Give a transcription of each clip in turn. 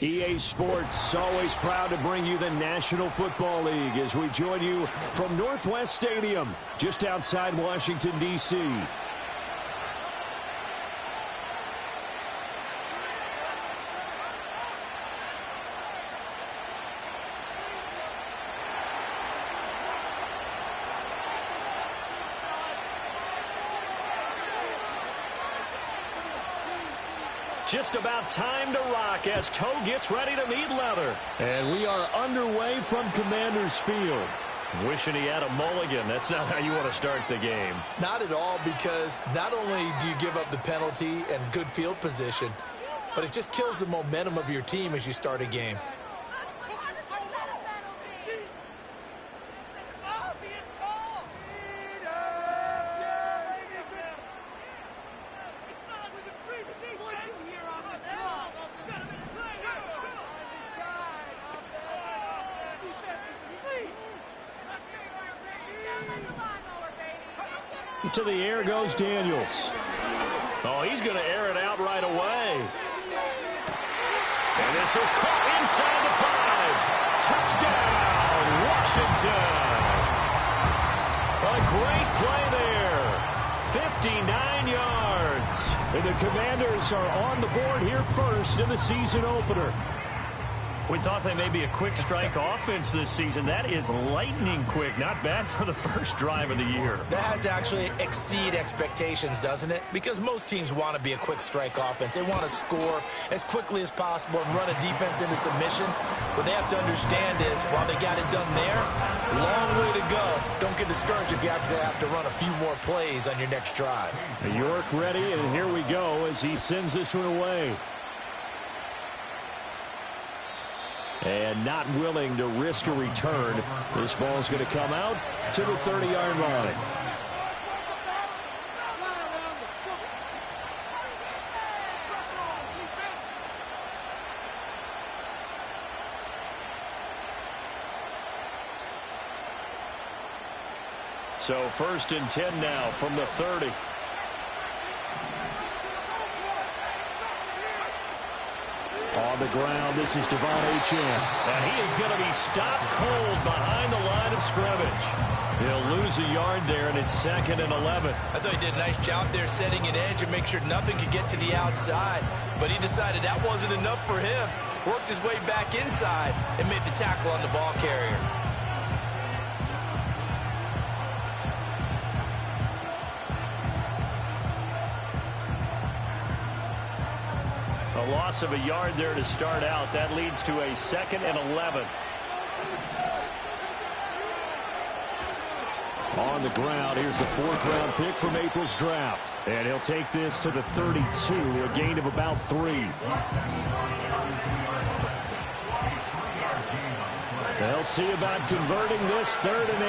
EA Sports, always proud to bring you the National Football League as we join you from Northwest Stadium, just outside Washington, D.C. Just about time to rock as Toe gets ready to meet leather. And we are underway from Commander's Field. Wishing he had a mulligan. That's not how you want to start the game. Not at all, because not only do you give up the penalty and good field position, but it just kills the momentum of your team as you start a game. To the air goes Daniels. Oh, he's going to air it out right away. And this is caught inside the 5. Touchdown, Washington. A great play there. 59 yards. And the Commanders are on the board here first in the season opener. We thought they may be a quick strike offense this season. That is lightning quick. Not bad for the first drive of the year. That has to actually exceed expectations, doesn't it? Because most teams want to be a quick strike offense. They want to score as quickly as possible and run a defense into submission. What they have to understand is, while they got it done there, long way to go. Don't get discouraged if you have to run a few more plays on your next drive. York ready, and here we go as he sends this one away. And not willing to risk a return. This ball's going to come out to the 30-yard line. So 1st and 10 now from the 30. On the ground, this is Devon Achane. And he is going to be stopped cold behind the line of scrimmage. He'll lose a yard there, and it's 2nd and 11. I thought he did a nice job there setting an edge and make sure nothing could get to the outside. But he decided that wasn't enough for him. Worked his way back inside and made the tackle on the ball carrier. A loss of a yard there to start out. That leads to a 2nd and 11. On the ground, here's the 4th-round pick from April's draft. And he'll take this to the 32, a gain of about 3. They'll see about converting this 3rd and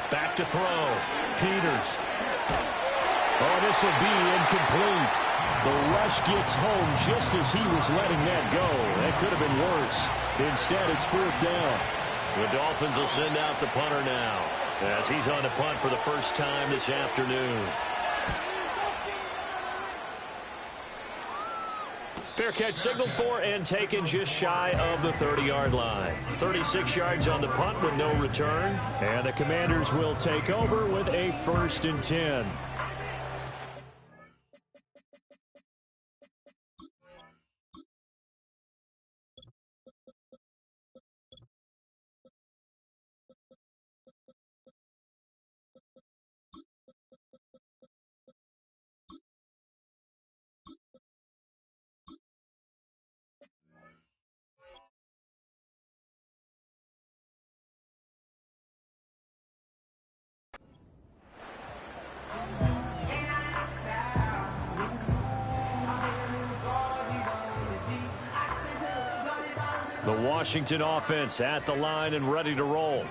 8. Back to throw. Peters. Oh, this will be incomplete. The rush gets home just as he was letting that go. That could have been worse. Instead, it's 4th down. The Dolphins will send out the punter now as he's on to punt for the first time this afternoon. Fair catch signaled for and taken just shy of the 30-yard line. 36 yards on the punt with no return. And the Commanders will take over with a 1st and 10. The Washington offense at the line and ready to roll.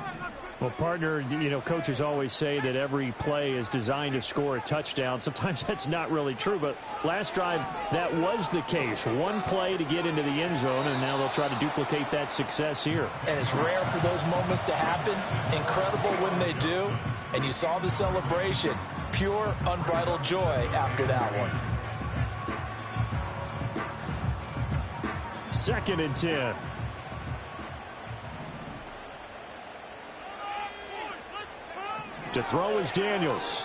Well, partner, you know, coaches always say that every play is designed to score a touchdown. Sometimes that's not really true, but last drive, that was the case. One play to get into the end zone, and now they'll try to duplicate that success here. And it's rare for those moments to happen. Incredible when they do. And you saw the celebration. Pure, unbridled joy after that one. 2nd and 10. To throw is Daniels.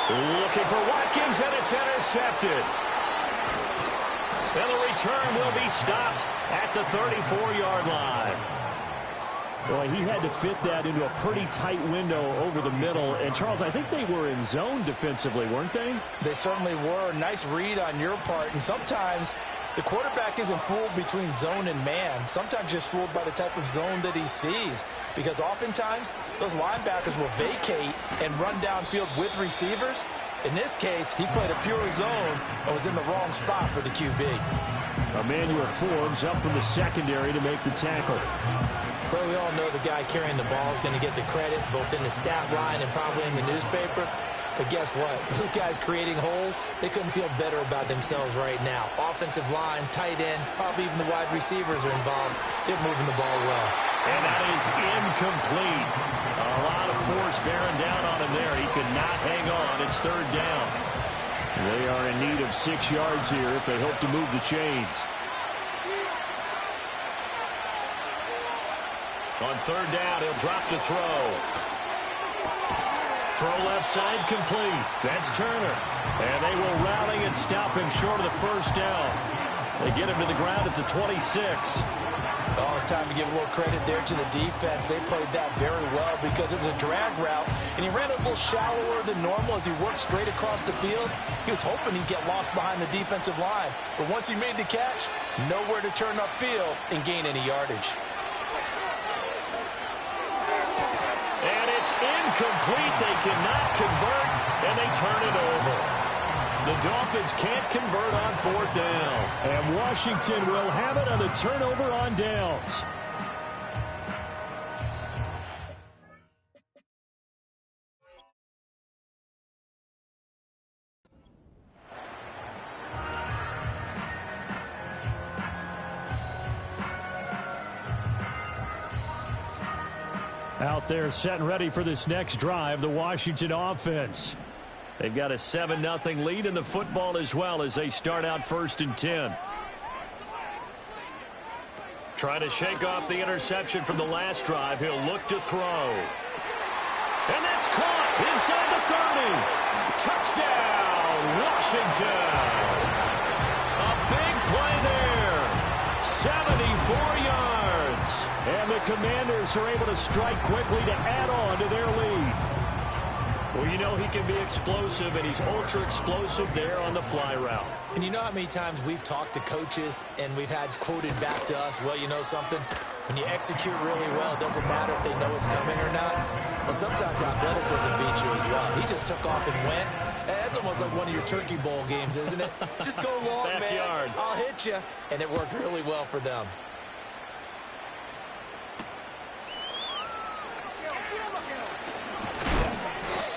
Looking for Watkins, and it's intercepted. And the return will be stopped at the 34-yard line. Boy, he had to fit that into a pretty tight window over the middle. And, Charles, I think they were in zone defensively, weren't they? They certainly were. Nice read on your part. And sometimes the quarterback isn't fooled between zone and man. Sometimes just fooled by the type of zone that he sees. Because oftentimes, those linebackers will vacate and run downfield with receivers. In this case, he played a pure zone and was in the wrong spot for the QB. Emmanuel Forbes up from the secondary to make the tackle. Well, we all know the guy carrying the ball is going to get the credit, both in the stat line and probably in the newspaper. But guess what? Those guys creating holes, they couldn't feel better about themselves right now. Offensive line, tight end, probably even the wide receivers are involved. They're moving the ball well. And that is incomplete. A lot of force bearing down on him there. He could not hang on. It's 3rd down. They are in need of 6 yards here if they hope to move the chains. On 3rd down, he'll drop to throw. Throw left side complete. That's Turner. And they will rally and stop him short of the 1st down. They get him to the ground at the 26. Oh, it's time to give a little credit there to the defense. They played that very well because it was a drag route, and he ran a little shallower than normal as he worked straight across the field. He was hoping he'd get lost behind the defensive line. But once he made the catch, nowhere to turn upfield and gain any yardage. And it's incomplete. They cannot convert, and they turn it over. The Dolphins can't convert on 4th down. And Washington will have it on the turnover on downs. Out there set and ready for this next drive, the Washington offense. They've got a 7-0 lead in the football as well as they start out 1st and 10. Trying to shake off the interception from the last drive. He'll look to throw. And that's caught inside the 30. Touchdown, Washington. A big play there. 74 yards. And the Commanders are able to strike quickly to add on to their lead. Well, you know he can be explosive, and he's ultra-explosive there on the fly route. And you know how many times we've talked to coaches and we've had quoted back to us, well, you know something? When you execute really well, it doesn't matter if they know it's coming or not. Well, sometimes athleticism beats you as well. He just took off and went. That's almost like one of your Turkey Bowl games, isn't it? Just go long, Backyard. man. I'll hit you. And it worked really well for them.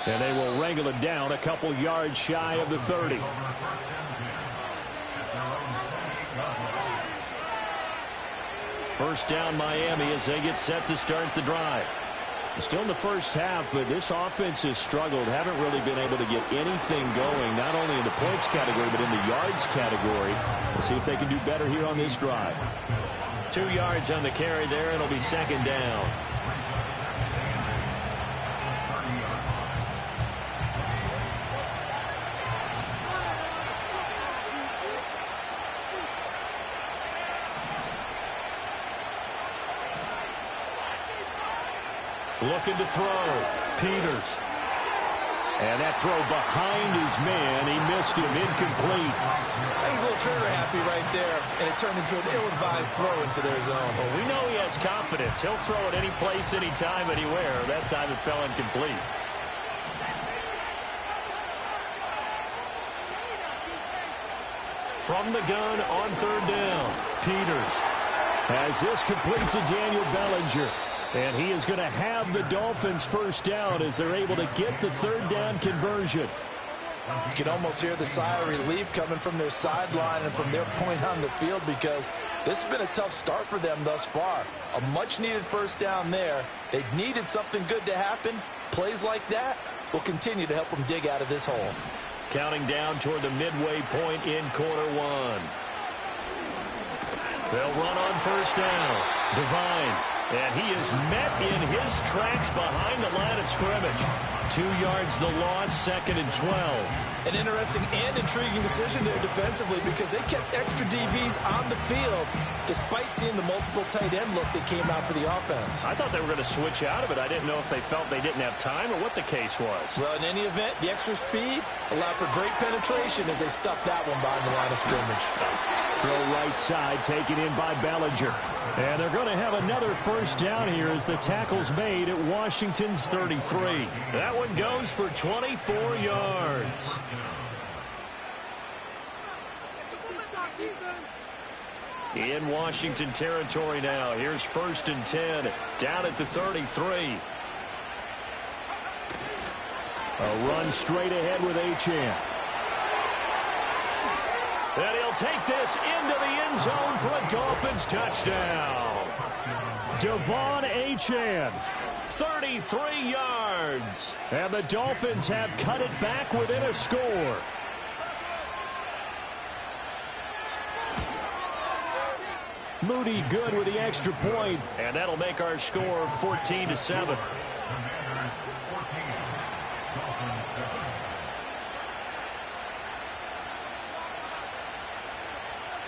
And they will wrangle it down a couple yards shy of the 30. First down Miami as they get set to start the drive. Still in the first half, but this offense has struggled. Haven't really been able to get anything going, not only in the points category, but in the yards category. We'll see if they can do better here on this drive. 2 yards on the carry there, and it'll be 2nd down. Looking to throw. Peters. And that throw behind his man. He missed him. Incomplete. He's a little trigger happy right there. And it turned into an ill-advised throw into their zone. Well, we know he has confidence. He'll throw it any place, anytime, anywhere. That time it fell incomplete. From the gun on 3rd down. Peters. As this complete to Daniel Bellinger. And he is going to have the Dolphins first down as they're able to get the third down conversion. You can almost hear the sigh of relief coming from their sideline and from their point on the field, because this has been a tough start for them thus far. A much-needed first down there. They needed something good to happen. Plays like that will continue to help them dig out of this hole. Counting down toward the midway point in quarter one. They'll run on first down. Devine. And he is met in his tracks behind the line of scrimmage. 2 yards the loss, 2nd and 12. An interesting and intriguing decision there defensively, because they kept extra DBs on the field despite seeing the multiple tight end look that came out for the offense. I thought they were going to switch out of it. I didn't know if they felt they didn't have time or what the case was. Well, in any event, the extra speed allowed for great penetration as they stuffed that one behind the line of scrimmage. Throw right side, taken in by Bellinger. And they're going to have another first down here as the tackle's made at Washington's 33. That one goes for 24 yards. In Washington territory now. Here's 1st and 10, down at the 33. A run straight ahead with Achane. And he'll take this into the end zone for a Dolphins touchdown. Devon Achane, 33 yards. And the Dolphins have cut it back within a score. Moody good with the extra point, and that'll make our score 14-7.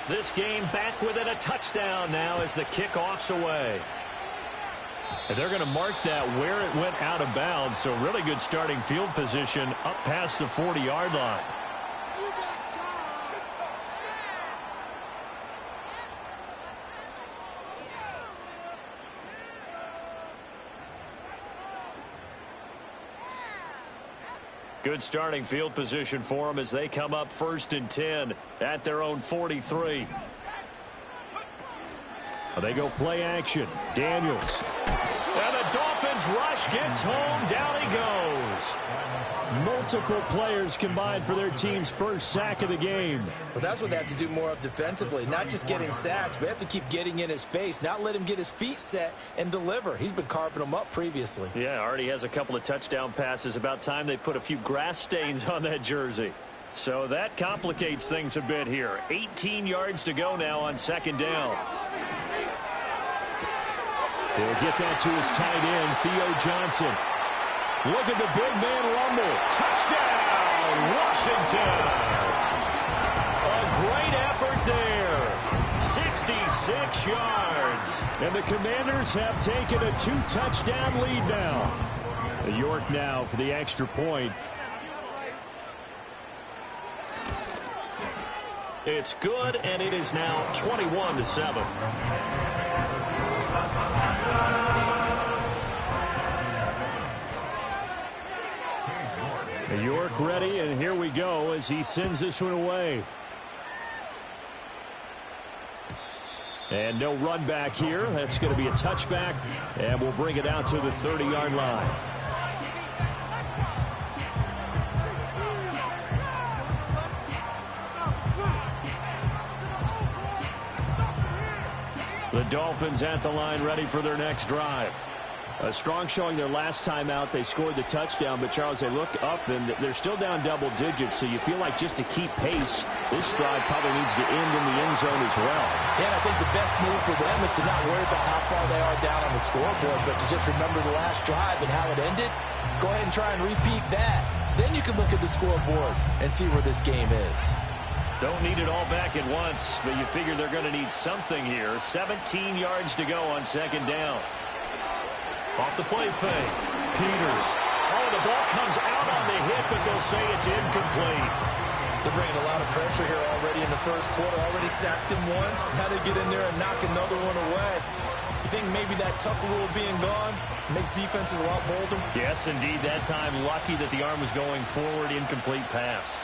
This game back within a touchdown now as the kickoff's away. And they're going to mark that where it went out of bounds, so really good starting field position up past the 40-yard line. Good starting field position for them as they come up 1st and 10 at their own 43. They go play action. Daniels. And the Dolphins rush gets home. Down he goes. Multiple players combined for their team's first sack of the game. Well, that's what they have to do more of defensively. Not just getting sacks, but they have to keep getting in his face. Not let him get his feet set and deliver. He's been carving them up previously. Yeah, already has a couple of touchdown passes. About time they put a few grass stains on that jersey. So that complicates things a bit here. 18 yards to go now on 2nd down. He'll get that to his tight end, Theo Johnson. Look at the big man rumble. Touchdown, Washington. A great effort there. 66 yards. And the Commanders have taken a 2-touchdown lead now. York now for the extra point. It's good, and it is now 21-7. York ready, and here we go as he sends this one away. And no run back here. That's going to be a touchback, and we'll bring it out to the 30-yard line. The Dolphins at the line ready for their next drive. A strong showing their last time out. They scored the touchdown, but, Charles, they looked up, and they're still down double digits, so you feel like just to keep pace, this drive probably needs to end in the end zone as well. Yeah, and I think the best move for them is to not worry about how far they are down on the scoreboard, but to just remember the last drive and how it ended. Go ahead and try and repeat that. Then you can look at the scoreboard and see where this game is. Don't need it all back at once, but you figure they're going to need something here. 17 yards to go on 2nd down. Off the play fake. Peters. Oh, the ball comes out on the hit, but they'll say it's incomplete. They're bringing a lot of pressure here already in the first quarter. Already sacked him once. Now they get in there and knock another one away. You think maybe that Tucker rule being gone makes defenses a lot bolder? Yes, indeed. That time, lucky that the arm was going forward. Incomplete pass.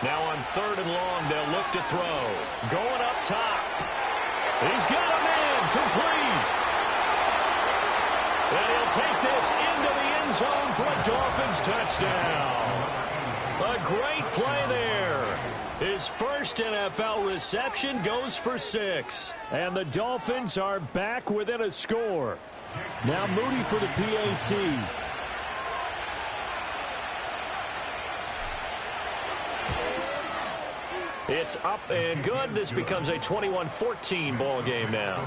Now on 3rd and long, they'll look to throw. Going up top. He's got a man complete. And he'll take this into the end zone for a Dolphins touchdown. A great play there. His first NFL reception goes for 6. And the Dolphins are back within a score. Now Moody for the PAT. It's up and good. This becomes a 21-14 ball game now.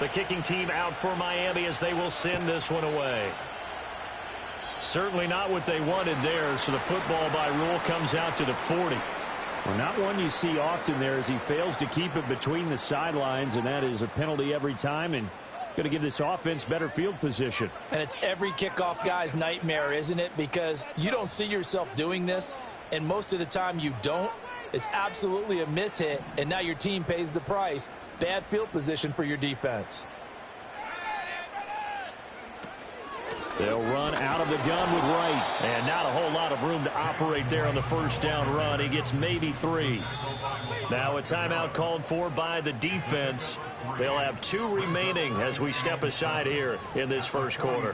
The kicking team out for Miami as they will send this one away. Certainly not what they wanted there, so the football by rule comes out to the 40. Well, not one you see often there as he fails to keep it between the sidelines, and that is a penalty every time and going to give this offense better field position. And it's every kickoff guy's nightmare, isn't it? Because you don't see yourself doing this, and most of the time you don't. It's absolutely a mishit, and now your team pays the price. Bad field position for your defense. They'll run out of the gun with Wright. And not a whole lot of room to operate there on the first down run. He gets maybe 3. Now a timeout called for by the defense. They'll have 2 remaining as we step aside here in this first quarter.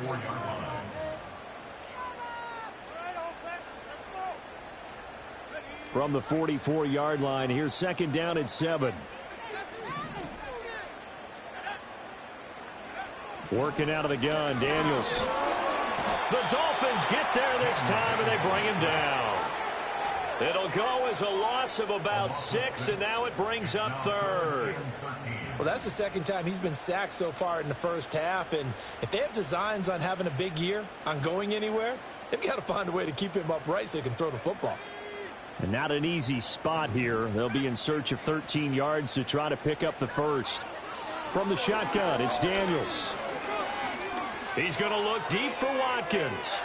From the 44-yard line, here's 2nd down at 7. Working out of the gun, Daniels. The Dolphins get there this time, and they bring him down. It'll go as a loss of about 6, and now it brings up 3rd. Well, that's the 2nd time he's been sacked so far in the first half, and if they have designs on having a big year, on going anywhere, they've got to find a way to keep him upright so he can throw the football. And not an easy spot here. They'll be in search of 13 yards to try to pick up the first. From the shotgun, it's Daniels. He's going to look deep for Watkins.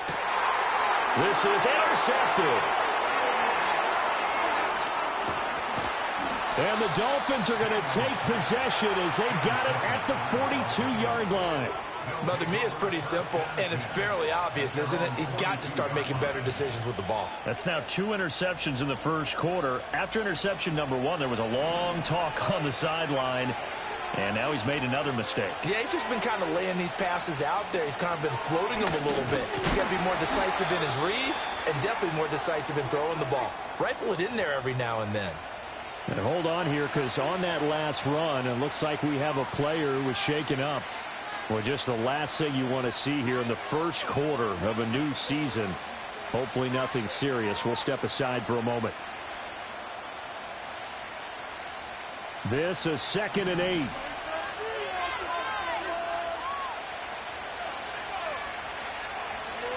This is intercepted. And the Dolphins are going to take possession as they've got it at the 42-yard line. But to me, it's pretty simple, and it's fairly obvious, isn't it? He's got to start making better decisions with the ball. That's now 2 interceptions in the first quarter. After interception number 1, there was a long talk on the sideline. And now he's made another mistake. Yeah, he's just been kind of laying these passes out there. He's kind of been floating them a little bit. He's got to be more decisive in his reads and definitely more decisive in throwing the ball. Rifle it in there every now and then. And hold on here, because on that last run, it looks like we have a player who was shaken up. Well, just the last thing you want to see here in the first quarter of a new season. Hopefully nothing serious. We'll step aside for a moment. This is 2nd and 8.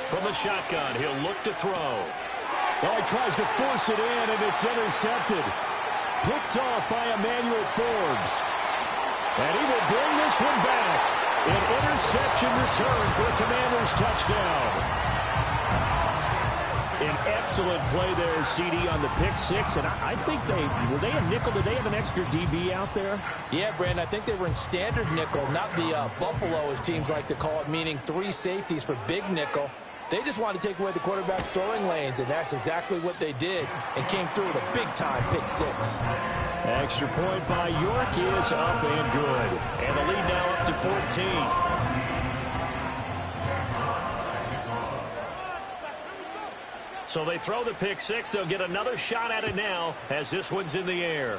From the shotgun, he'll look to throw. Oh, he tries to force it in, and it's intercepted. Picked off by Emmanuel Forbes. And he will bring this one back. An interception return for a Commanders touchdown. An excellent play there, CD, on the pick 6. And I think were they a nickel? Did they have an extra DB out there? Yeah, Brandon, I think they were in standard nickel, not the Buffalo, as teams like to call it, meaning 3 safeties for big nickel. They just wanted to take away the quarterback's throwing lanes, and that's exactly what they did, and came through with a big-time pick 6. Extra point by York is up and good. And the lead now up to 14. So they throw the pick 6. They'll get another shot at it now as this one's in the air.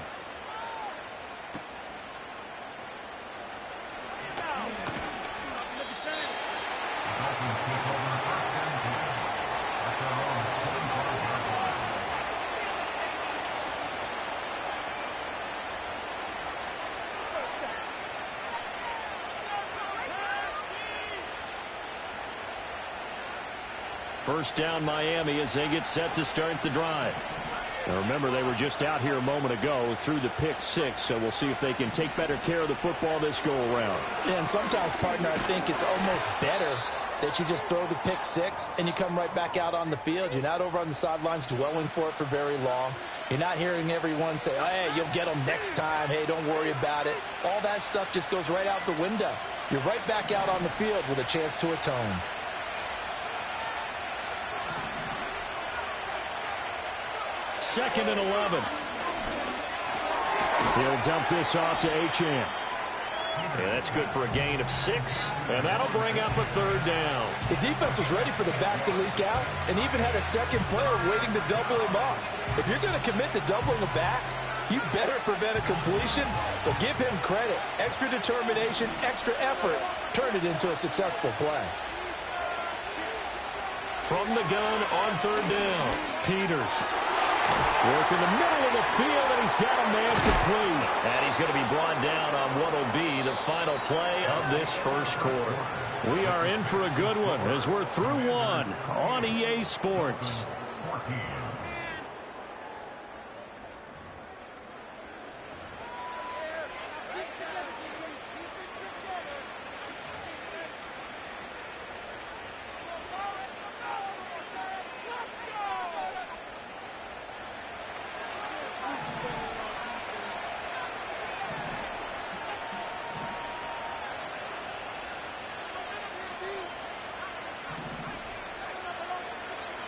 First down Miami as they get set to start the drive. Now remember, they were just out here a moment ago through the pick 6, so we'll see if they can take better care of the football this go around. Yeah, and sometimes, partner, I think it's almost better that you just throw the pick six and you come right back out on the field. You're not over on the sidelines dwelling for it for very long. You're not hearing everyone say, oh, hey, you'll get them next time. Hey, don't worry about it. All that stuff just goes right out the window. You're right back out on the field with a chance to atone. Second and 11. He'll dump this off to Achane. Yeah, that's good for a gain of 6, and that'll bring up a third down. The defense was ready for the back to leak out and even had a second player waiting to double him up. If you're going to commit to doubling a back, you better prevent a completion, but give him credit. Extra determination, extra effort, turn it into a successful play. From the gun on third down, Peters. Work in the middle of the field, and he's got a man complete. And he's going to be brought down on what will be the final play of this first quarter. We are in for a good one as we're through one on EA Sports.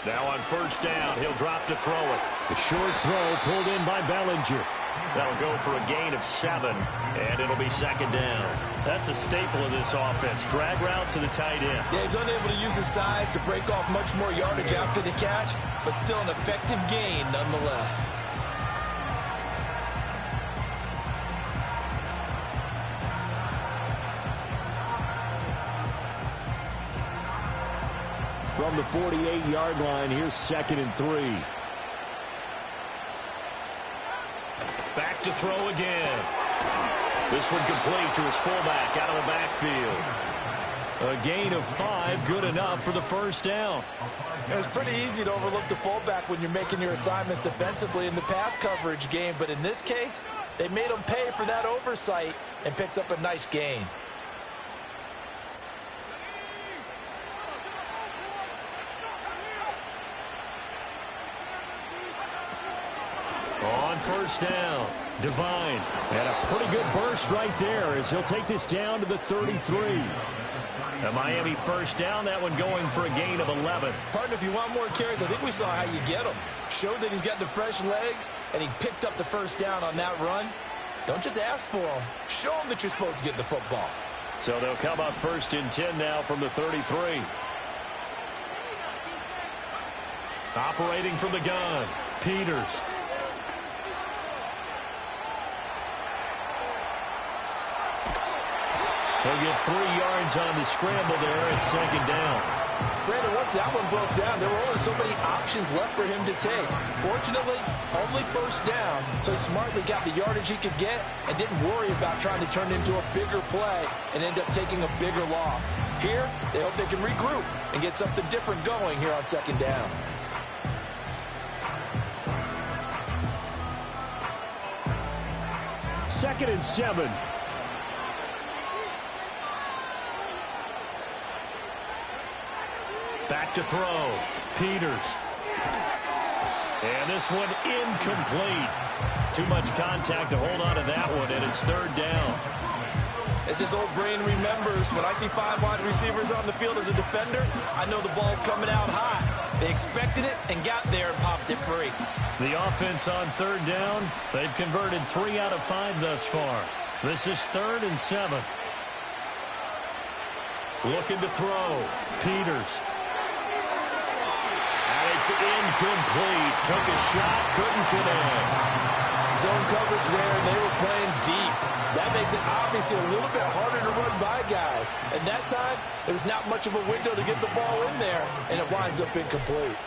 Now on first down, he'll drop to throw it. The short throw pulled in by Bellinger. That'll go for a gain of 7, and it'll be second down. That's a staple of this offense. Drag route to the tight end. Yeah, he's unable to use his size to break off much more yardage after the catch, but still an effective gain nonetheless. From the 48-yard line, here's second and 3. Back to throw again. This one complete to his fullback out of the backfield. A gain of 5, good enough for the first down. It's pretty easy to overlook the fullback when you're making your assignments defensively in the pass coverage game, but in this case, they made him pay for that oversight and picks up a nice gain. On first down, Devine. And a pretty good burst right there as he'll take this down to the 33. A Miami first down, that one going for a gain of 11. Partner, if you want more carries, I think we saw how you get him. Showed that he's got the fresh legs, and he picked up the first down on that run. Don't just ask for him. Show him that you're supposed to get the football. So they'll come up first and 10 now from the 33. Operating from the gun, Peters. He'll get 3 yards on the scramble there at second down. Brandon, once that one broke down, there were only so many options left for him to take. Fortunately, only first down, so he smartly got the yardage he could get and didn't worry about trying to turn it into a bigger play and end up taking a bigger loss. Here, they hope they can regroup and get something different going here on second down. Second and 7. Back to throw. Peters. And this one incomplete. Too much contact to hold on to that one, and it's third down. As his old brain remembers, when I see 5 wide receivers on the field as a defender, I know the ball's coming out hot. They expected it and got there and popped it free. The offense on third down, they've converted 3 out of 5 thus far. This is third and 7. Looking to throw. Peters. It's incomplete. Took a shot, couldn't connect. Zone coverage there, and they were playing deep. That makes it obviously a little bit harder to run by guys. And that time, there's not much of a window to get the ball in there, and it winds up incomplete.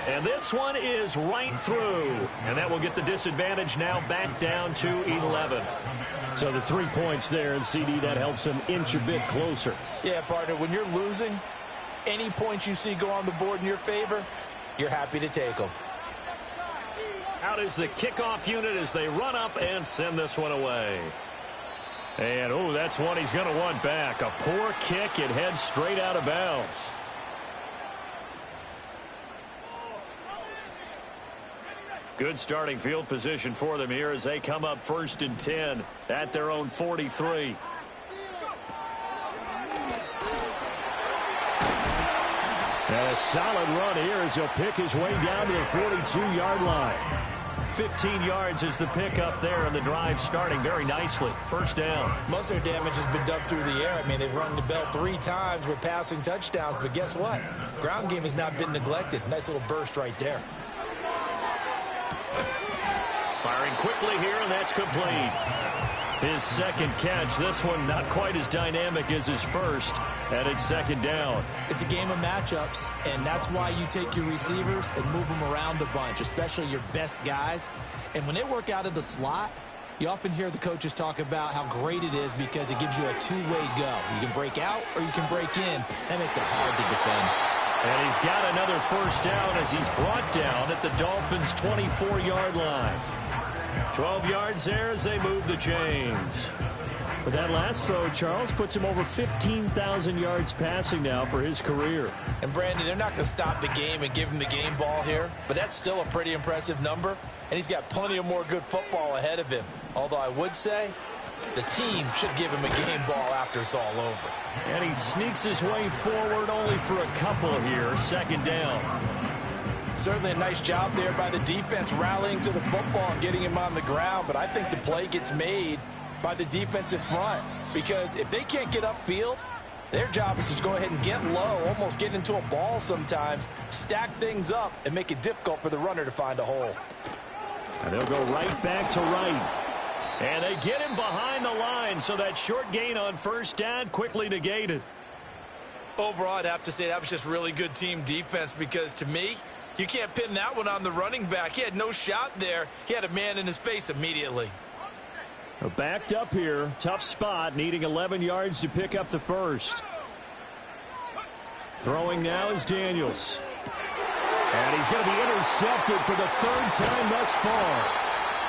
And this one is right through. And that will get the disadvantage now back down to 11. So the 3 points there, and CD, that helps them inch a bit closer. Yeah, partner, when you're losing, any points you see go on the board in your favor, you're happy to take them. Out is the kickoff unit as they run up and send this one away. And, oh, that's one he's going to want back. A poor kick. It heads straight out of bounds. Good starting field position for them here as they come up 1st and 10 at their own 43. And a solid run here as he'll pick his way down to the 42-yard line. 15 yards is the pickup there, and the drive starting very nicely. 1st down. Most of their damage has been done through the air. I mean, they've rung the bell 3 times with passing touchdowns, but guess what? Ground game has not been neglected. Nice little burst right there. Firing quickly here, and that's complete. His 2nd catch. This one not quite as dynamic as his first, and it's 2nd down. It's a game of matchups, and that's why you take your receivers and move them around a bunch, especially your best guys. And when they work out of the slot, you often hear the coaches talk about how great it is because it gives you a two-way go. You can break out or you can break in. That makes it hard to defend. And he's got another 1st down as he's brought down at the Dolphins' 24-yard line. 12 yards there as they move the chains. But that last throw, Charles, puts him over 15,000 yards passing now for his career. And, Brandon, they're not going to stop the game and give him the game ball here, but that's still a pretty impressive number, and he's got plenty of more good football ahead of him. Although I would say the team should give him a game ball after it's all over. And he sneaks his way forward only for a couple here. 2nd down. Certainly a nice job there by the defense rallying to the football and getting him on the ground, but I think the play gets made by the defensive front because if they can't get upfield, their job is to go ahead and get low, almost get into a ball sometimes, stack things up, and make it difficult for the runner to find a hole. And they'll go right back to right. And they get him behind the line, so that short gain on 1st down quickly negated. Overall, I'd have to say that was just really good team defense because to me, you can't pin that one on the running back. He had no shot there. He had a man in his face immediately. Backed up here. Tough spot. Needing 11 yards to pick up the 1st. Throwing now is Daniels. And he's going to be intercepted for the 3rd time thus far.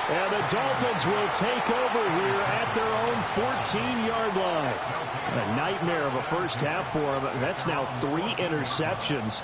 And the Dolphins will take over here at their own 14-yard line. A nightmare of a first half for him. That's now 3 interceptions.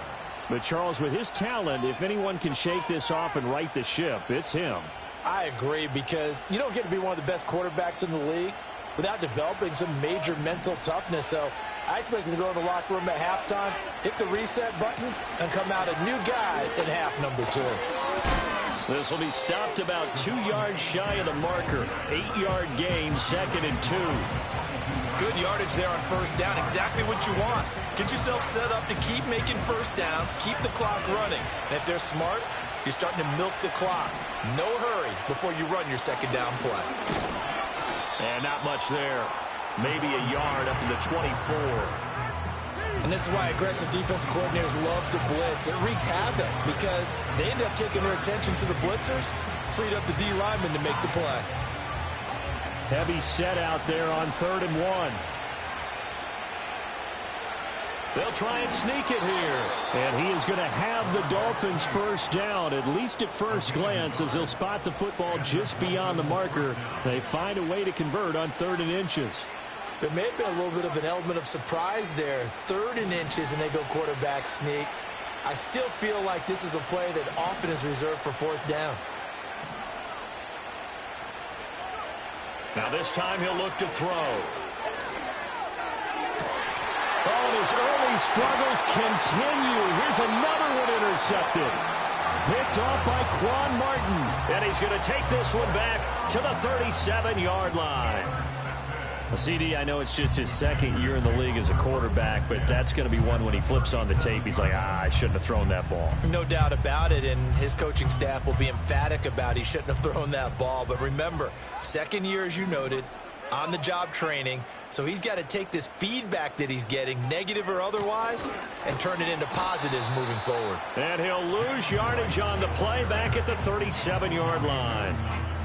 But, Charles, with his talent, if anyone can shake this off and right the ship, it's him. I agree because you don't get to be one of the best quarterbacks in the league without developing some major mental toughness. So I expect him to go to the locker room at halftime, hit the reset button, and come out a new guy in half number 2. This will be stopped about 2 yards shy of the marker. 8-yard gain, 2nd and 2. Good yardage there on 1st down. Exactly what you want. Get yourself set up to keep making 1st downs, keep the clock running. And if they're smart, you're starting to milk the clock. No hurry before you run your 2nd down play. And not much there. Maybe a yard up to the 24. And this is why aggressive defensive coordinators love to blitz. It wreaks havoc because they end up taking their attention to the blitzers, freed up the D lineman to make the play. Heavy set out there on 3rd and 1. They'll try and sneak it here. And he is going to have the Dolphins 1st down, at least at first glance, as he'll spot the football just beyond the marker. They find a way to convert on 3rd and inches. There may have been a little bit of an element of surprise there. 3rd and inches, and they go quarterback sneak. I still feel like this is a play that often is reserved for 4th down. Now this time he'll look to throw. Oh, and his early struggles continue. Here's another one intercepted. Picked off by Quan Martin. And he's going to take this one back to the 37-yard line. CD, I know it's just his 2nd year in the league as a quarterback, but that's going to be one when he flips on the tape. He's like, I shouldn't have thrown that ball. No doubt about it, and his coaching staff will be emphatic about he shouldn't have thrown that ball. But remember, 2nd year, as you noted, on-the-job training, so he's got to take this feedback that he's getting, negative or otherwise, and turn it into positives moving forward. And he'll lose yardage on the play back at the 37-yard line.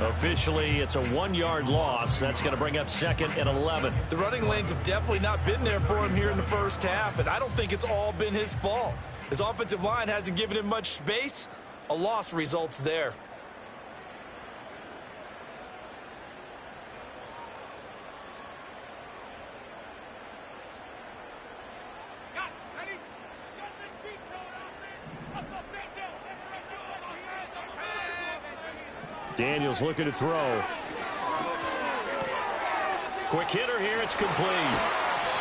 Officially, it's a 1-yard loss. That's going to bring up 2nd and 11. The running lanes have definitely not been there for him here in the first half, and I don't think it's all been his fault. His offensive line hasn't given him much space. A loss results there. Daniels looking to throw. Quick hitter here. It's complete.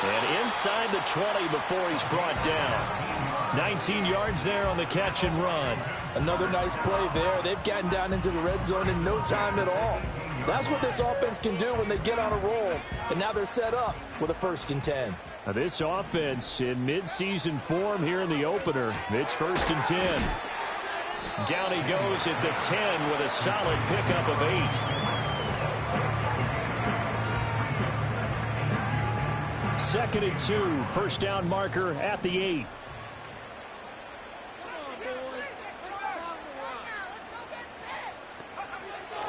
And inside the 20 before he's brought down. 19 yards there on the catch and run. Another nice play there. They've gotten down into the red zone in no time at all. That's what this offense can do when they get on a roll. And now they're set up with a 1st and 10. Now this offense in midseason form here in the opener. It's 1st and 10. Down he goes at the 10 with a solid pickup of 8. 2nd and 2. First down marker at the 8.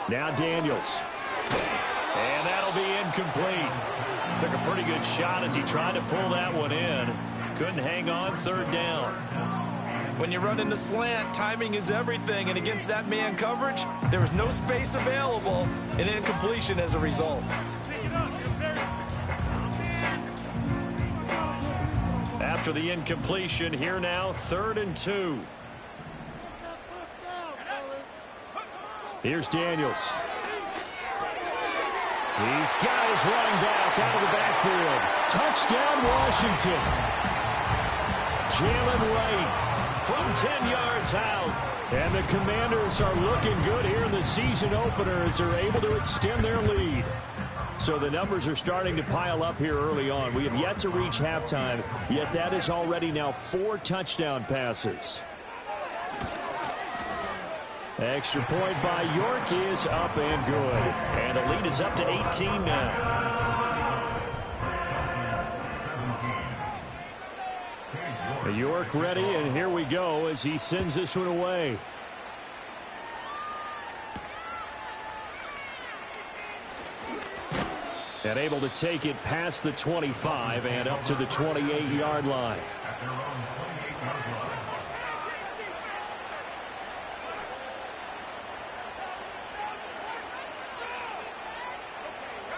Now Daniels. And that'll be incomplete. Took a pretty good shot as he tried to pull that one in. Couldn't hang on. 3rd down. When you run in the slant, timing is everything. And against that man coverage, there was no space available. And incompletion as a result. After the incompletion, here now, 3rd and 2. Here's Daniels. He's got his running back out of the backfield. Touchdown, Washington. Jalen Wright from 10 yards out. And the Commanders are looking good here in the season opener as they're able to extend their lead. So the numbers are starting to pile up here early on. We have yet to reach halftime, yet that is already now 4 touchdown passes. Extra point by York is up and good. And the lead is up to 18 now. York ready, and here we go as he sends this one away. And able to take it past the 25 and up to the 28-yard line.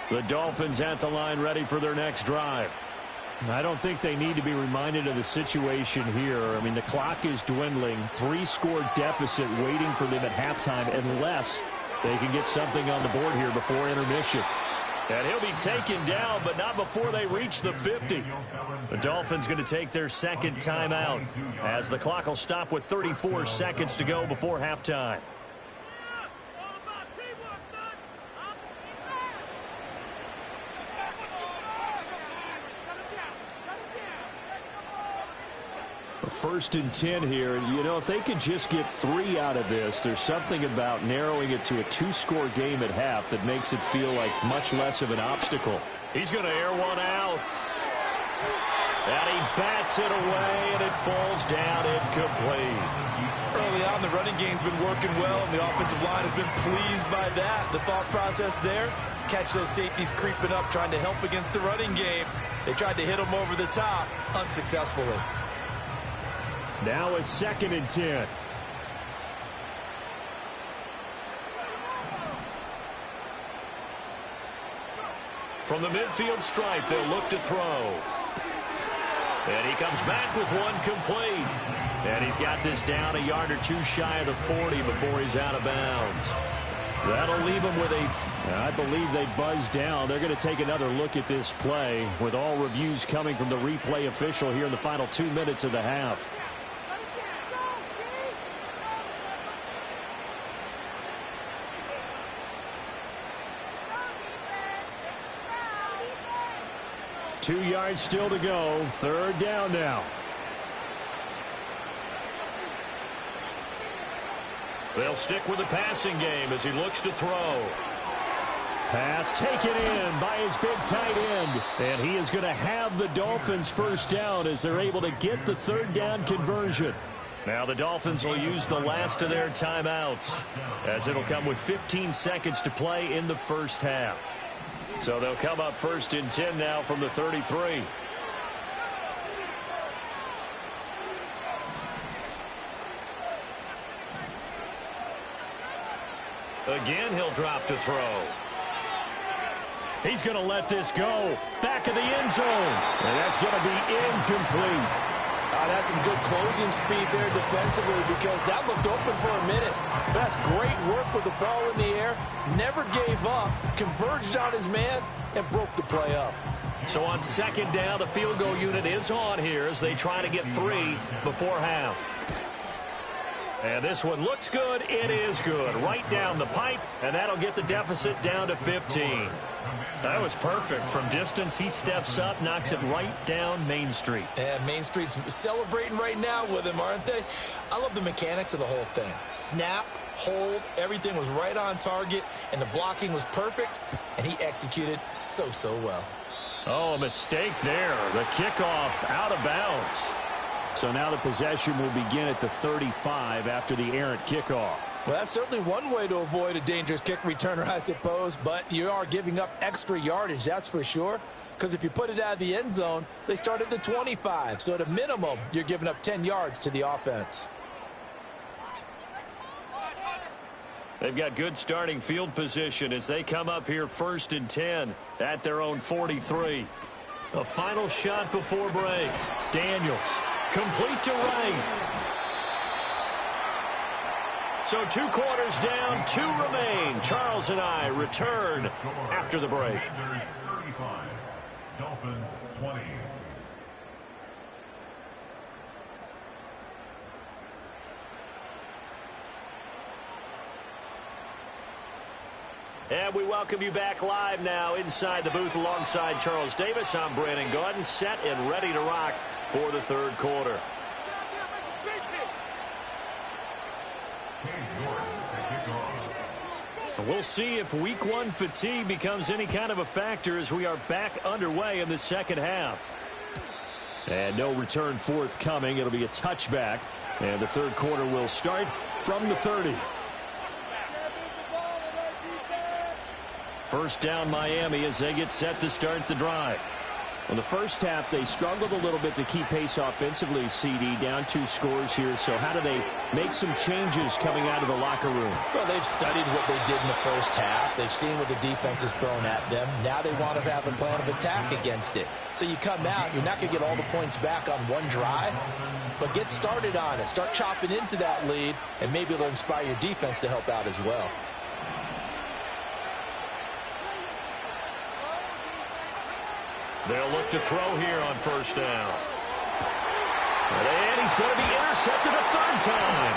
The Dolphins at the line ready for their next drive. I don't think they need to be reminded of the situation here. I mean, the clock is dwindling. 3-score deficit waiting for them at halftime unless they can get something on the board here before intermission. And he'll be taken down, but not before they reach the 50. The Dolphins going to take their 2nd timeout as the clock will stop with 34 seconds to go before halftime. First and 10 here. You know, if they could just get 3 out of this, there's something about narrowing it to a 2-score game at half that makes it feel like much less of an obstacle. He's going to air one out. And he bats it away, and it falls down incomplete. Early on, the running game's been working well, and the offensive line has been pleased by that. The thought process there, catch those safeties creeping up, trying to help against the running game. They tried to hit them over the top, unsuccessfully. Now a 2nd and 10. From the midfield stripe, they'll look to throw. And he comes back with one complete. And he's got this down a yard or 2 shy of the 40 before he's out of bounds. That'll leave him with I believe they buzzed down. They're going to take another look at this play with all reviews coming from the replay official here in the final 2 minutes of the half. Two yards still to go. 3rd down now. They'll stick with the passing game as he looks to throw. Pass taken in by his big tight end. And he is going to have the Dolphins 1st down as they're able to get the 3rd down conversion. Now the Dolphins will use the last of their timeouts as it'll come with 15 seconds to play in the 1st half. So they'll come up 1st and 10 now from the 33. Again, he'll drop to throw. He's going to let this go. Back of the end zone. And that's going to be incomplete. That's some good closing speed there defensively because that looked open for a minute. That's great work with the ball in the air. Never gave up, converged on his man, and broke the play up. So on second down, the field goal unit is on here as they try to get 3 before half. And this one looks good. It is good. Right down the pipe, and that'll get the deficit down to 15. That was perfect. From distance, he steps up, knocks it right down Main Street. And Main Street's celebrating right now with him, aren't they? I love the mechanics of the whole thing. Snap, hold, everything was right on target, and the blocking was perfect, and he executed so well. Oh, a mistake there. The kickoff out of bounds. So now the possession will begin at the 35 after the errant kickoff. Well, that's certainly one way to avoid a dangerous kick returner, I suppose, but you are giving up extra yardage, that's for sure. Because if you put it out of the end zone, they start at the 25. So at a minimum, you're giving up 10 yards to the offense. They've got good starting field position as they come up here 1st and 10 at their own 43. A final shot before break. Daniels, complete to Ray. So 2 quarters down, 2 remain. Charles and I return after the break. Dolphins 20. And we welcome you back live now inside the booth alongside Charles Davis. I'm Brandon Gaudin, set and ready to rock for the 3rd quarter. We'll see if week 1 fatigue becomes any kind of a factor as we are back underway in the 2nd half. And no return forthcoming. It'll be a touchback. And the 3rd quarter will start from the 30. First down Miami as they get set to start the drive. In the first half, they struggled a little bit to keep pace offensively, CD, down 2 scores here. So how do they make some changes coming out of the locker room? Well, they've studied what they did in the first half. They've seen what the defense has thrown at them. Now they want to have a plan of attack against it. So you come out, you're not going to get all the points back on one drive, but get started on it. Start chopping into that lead, and maybe it'll inspire your defense to help out as well. They'll look to throw here on first down. And he's going to be intercepted a 3rd time.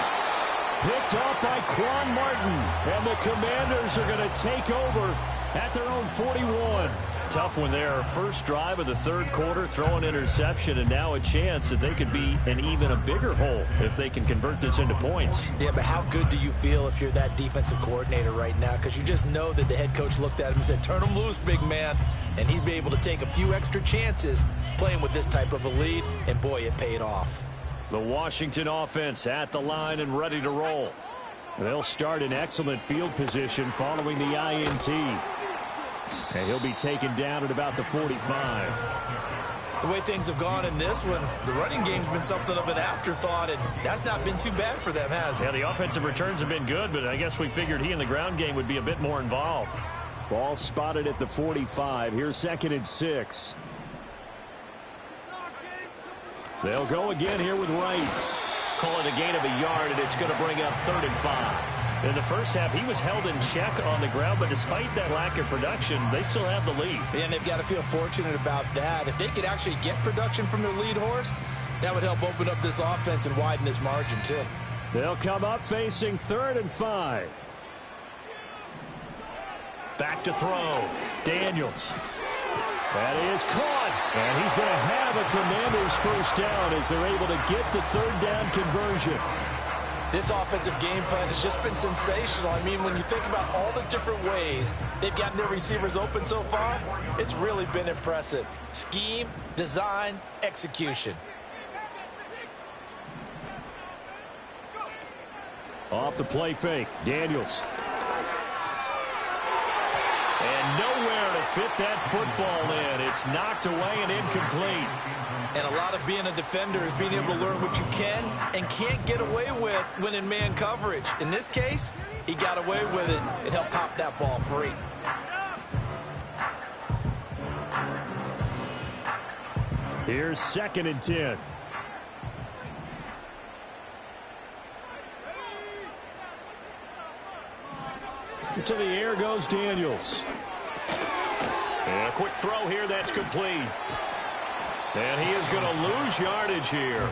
Picked off by Quan Martin. And the Commanders are going to take over at their own 41. Tough one there. First drive of the 3rd quarter, throw an interception, and now a chance that they could be in even a bigger hole if they can convert this into points. Yeah, but how good do you feel if you're that defensive coordinator right now? Because you just know that the head coach looked at him and said, turn him loose, big man. And he'd be able to take a few extra chances playing with this type of a lead, and boy, it paid off. The Washington offense at the line and ready to roll. They'll start in excellent field position following the INT. And he'll be taken down at about the 45. The way things have gone in this one, the running game's been something of an afterthought, and that's not been too bad for them, has it? Yeah, the offensive returns have been good, but I guess we figured he in the ground game would be a bit more involved. Ball spotted at the 45. Here's 2nd and 6. They'll go again here with Wright. Call it a gain of a yard, and it's going to bring up 3rd and 5. In the first half, he was held in check on the ground, but despite that lack of production, they still have the lead. And they've got to feel fortunate about that. If they could actually get production from their lead horse, that would help open up this offense and widen this margin, too. They'll come up facing 3rd and 5. Back to throw. Daniels. That is caught. And he's going to have a Commanders first down as they're able to get the 3rd down conversion. This offensive game plan has just been sensational. I mean, when you think about all the different ways they've gotten their receivers open so far, it's really been impressive. Scheme, design, execution. Off the play fake. Daniels. And nowhere to fit that football in. It's knocked away and incomplete. And a lot of being a defender is being able to learn what you can and can't get away with when in man coverage. In this case, he got away with it and helped pop that ball free. Here's 2nd and 10. Up to the air goes Daniels. And a quick throw here that's complete. And he is going to lose yardage here.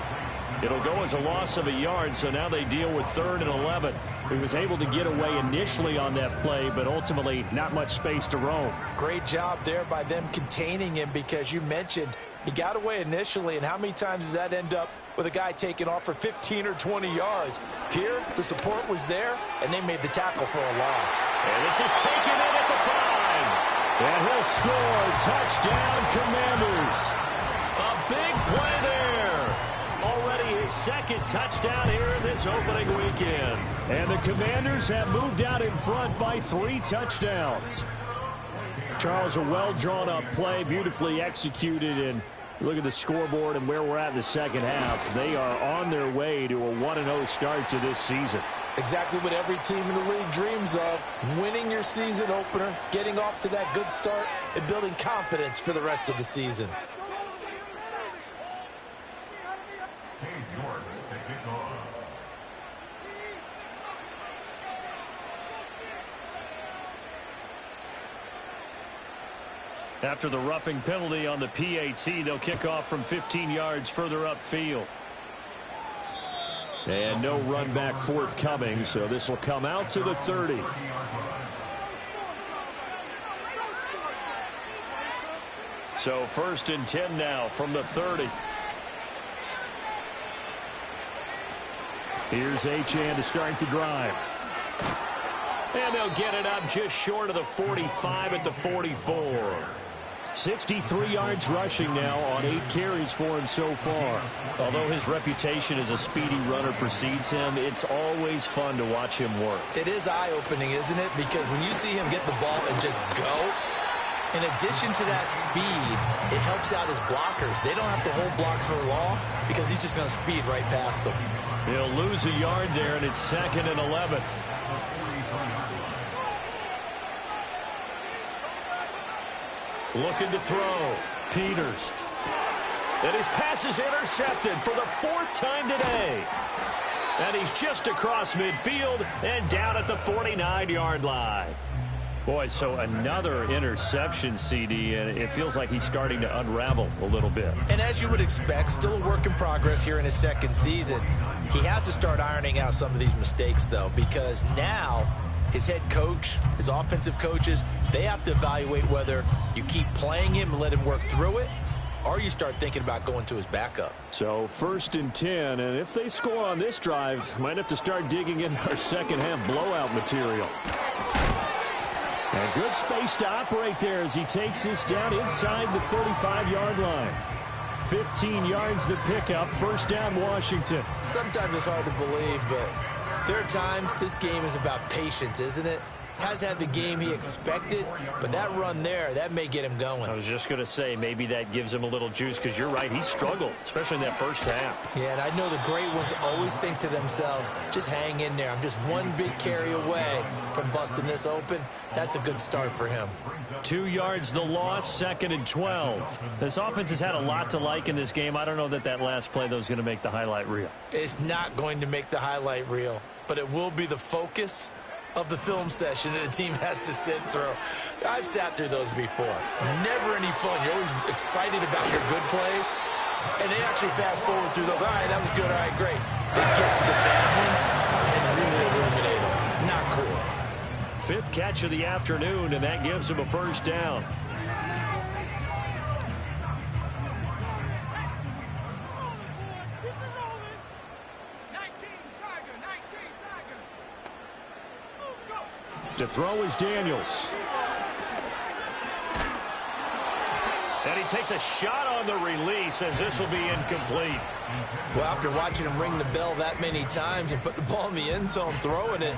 It'll go as a loss of a yard, so now they deal with 3rd and 11. He was able to get away initially on that play, but ultimately not much space to roam. Great job there by them containing him, because you mentioned he got away initially, and how many times does that end up with a guy taking off for 15 or 20 yards? Here, the support was there, and they made the tackle for a loss. And this is taken in at the 5. And he'll score. Touchdown, Commanders. A big play there. Already his 2nd touchdown here in this opening weekend. And the Commanders have moved out in front by 3 touchdowns. Charles, a well-drawn-up play, beautifully executed, and look at the scoreboard and where we're at in the second half. They are on their way to a 1-0 start to this season. Exactly what every team in the league dreams of, winning your season opener, getting off to that good start, and building confidence for the rest of the season. After the roughing penalty on the PAT, they'll kick off from 15 yards further upfield. And no run back forthcoming, so this will come out to the 30. So 1st and 10 now from the 30. Here's Achane to start the drive. And they'll get it up just short of the 45 at the 44. 63 yards rushing now on 8 carries for him so far. Although his reputation as a speedy runner precedes him, it's always fun to watch him work. It is eye-opening, isn't it? Because when you see him get the ball and just go, in addition to that speed, it helps out his blockers. They don't have to hold blocks for long because he's just going to speed right past them. He'll lose a yard there, and it's 2nd and 11. Looking to throw. Peters. And his pass is intercepted for the 4th time today. And he's just across midfield and down at the 49-yard line. Boy, so another interception, CD, and it feels like he's starting to unravel a little bit. And as you would expect, still a work in progress here in his 2nd season. He has to start ironing out some of these mistakes, though, because now his head coach, his offensive coaches, they have to evaluate whether you keep playing him and let him work through it, or you start thinking about going to his backup. So 1st and 10, and if they score on this drive, might have to start digging in our second-half blowout material. And good space to operate there as he takes this down inside the 35-yard line. 15 yards the pickup, 1st down Washington. Sometimes it's hard to believe, but there are times this game is about patience, isn't it? Has had the game he expected, but that run there, that may get him going. I was just going to say, maybe that gives him a little juice, because you're right, he struggled, especially in that 1st half. Yeah, and I know the great ones always think to themselves, just hang in there. I'm just one big carry away from busting this open. That's a good start for him. 2 yards the loss, 2nd and 12. This offense has had a lot to like in this game. I don't know that that last play, though, is going to make the highlight reel. It's not going to make the highlight reel, but it will be the focus of the film session that the team has to sit through. I've sat through those before. Never any fun. You're always excited about your good plays, and they actually fast forward through those. All right, that was good. All right, great. They get to the bad ones and really illuminate them. Not cool. 5th catch of the afternoon, and that gives him a 1st down. To throw is Daniels. And he takes a shot on the release as this will be incomplete. Well, after watching him ring the bell that many times and put the ball in the end zone throwing it,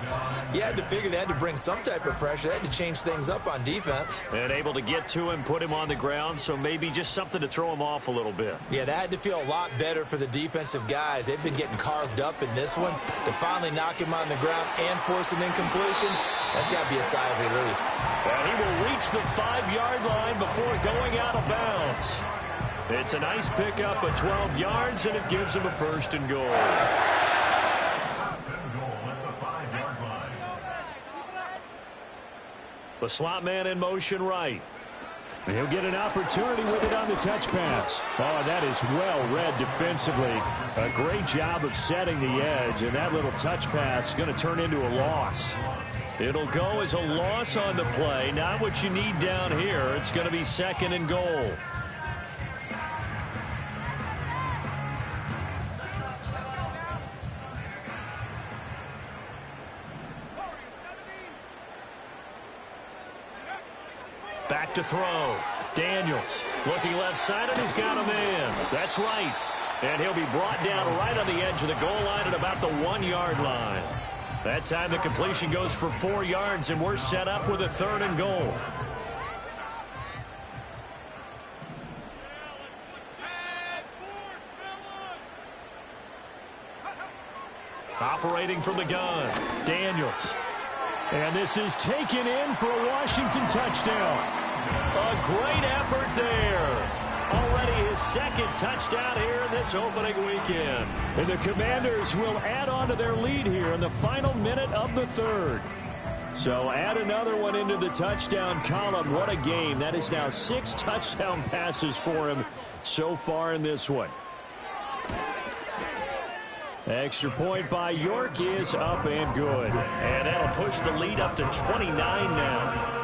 you had to figure they had to bring some type of pressure. They had to change things up on defense. And able to get to him, put him on the ground, so maybe just something to throw him off a little bit. Yeah, that had to feel a lot better for the defensive guys. They've been getting carved up in this one. To finally knock him on the ground and force an incompletion, that's got to be a sigh of relief. And he will reach the 5-yard line before going out of bounds. It's a nice pickup of 12 yards, and it gives him a 1st and goal. The slot man in motion right. And he'll get an opportunity with it on the touch pass. Oh, that is well read defensively. A great job of setting the edge, and that little touch pass is going to turn into a loss. It'll go as a loss on the play. Not what you need down here. It's going to be 2nd and goal. Back to throw. Daniels looking left side, and he's got a man. That's right. And he'll be brought down right on the edge of the goal line at about the 1-yard line. That time the completion goes for 4 yards, and we're set up with a 3rd and goal. Operating from the gun, Daniels. And this is taken in for a Washington touchdown. A great effort there. Already his 2nd touchdown here in this opening weekend. And the Commanders will add on to their lead here in the final minute of the 3rd. So add another one into the touchdown column. What a game. That is now 6 touchdown passes for him so far in this one. Extra point by York is up and good. And that'll push the lead up to 29 now.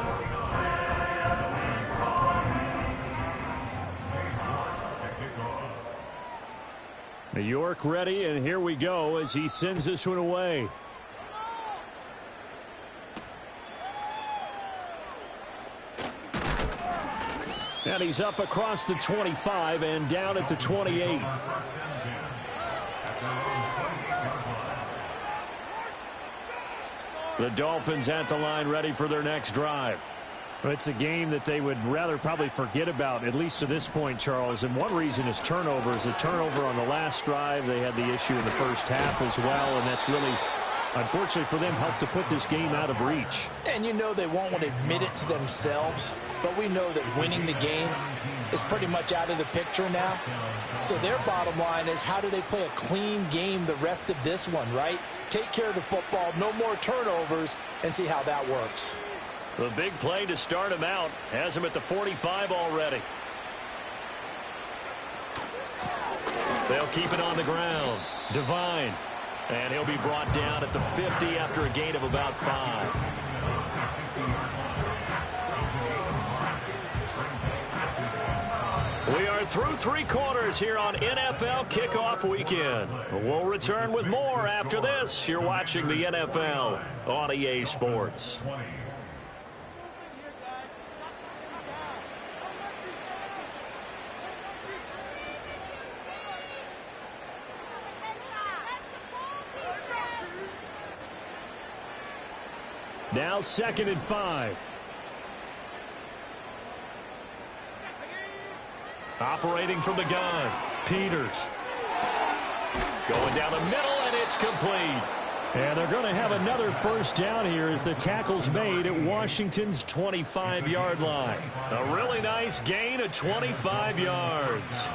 York ready, and here we go as he sends this one away. And he's up across the 25 and down at the 28. The Dolphins at the line ready for their next drive. It's a game that they would rather probably forget about, at least to this point, Charles. And one reason is turnovers. A turnover on the last drive. They had the issue in the first half as well, and that's really, unfortunately for them, helped to put this game out of reach. And you know they won't want to admit it to themselves, but we know that winning the game is pretty much out of the picture now. So their bottom line is, how do they play a clean game the rest of this one, right? Take care of the football, no more turnovers, and see how that works. The big play to start him out has him at the 45 already. They'll keep it on the ground. Devine. And he'll be brought down at the 50 after a gain of about 5. We are through 3 quarters here on NFL Kickoff Weekend. We'll return with more after this. You're watching the NFL on EA Sports. Now 2nd and 5. Operating from the gun, Peters. Going down the middle, and it's complete. And they're going to have another first down here as the tackle's made at Washington's 25-yard line. A really nice gain of 25 yards.